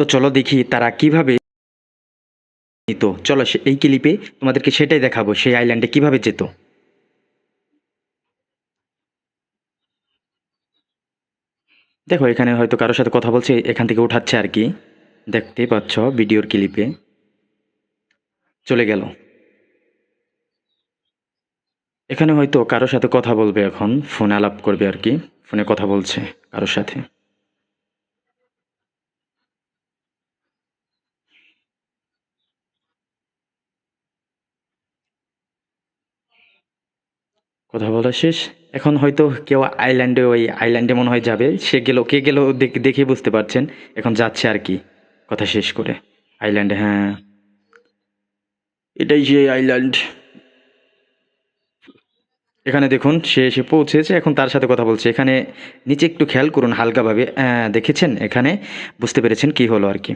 তো চলো দেখি তারা কিভাবে নিত। চলো এই ক্লিপে তোমাদেরকে সেটাই দেখাবো, সেই আইল্যান্ডে কিভাবে যেত। দেখো এখানে হয়তো কারোর সাথে কথা বলছে, এখান থেকে উঠাচ্ছে আর কি, দেখতে পাচ্ছ ভিডিওর ক্লিপে। চলে গেল। এখানে হয়তো কারোর সাথে কথা বলবে, এখন ফোনে আলাপ করবে আর কি, ফোনে কথা বলছে কারোর সাথে। কথা বলা শেষ। এখন হয়তো কেউ আইল্যান্ডে, ওই আইল্যান্ডে মনে হয় যাবে, সে গেল, কে গেল দেখে বুঝতে পারছেন, এখন যাচ্ছে আর কি কথা শেষ করে আইল্যান্ডে। হ্যাঁ, এটাই সেই আইল্যান্ড। এখানে দেখুন সে এসে পৌঁছেছে, এখন তার সাথে কথা বলছে। এখানে নিচে একটু খেয়াল করুন হালকাভাবে, দেখেছেন, এখানে বুঝতে পেরেছেন কি হলো আর কি।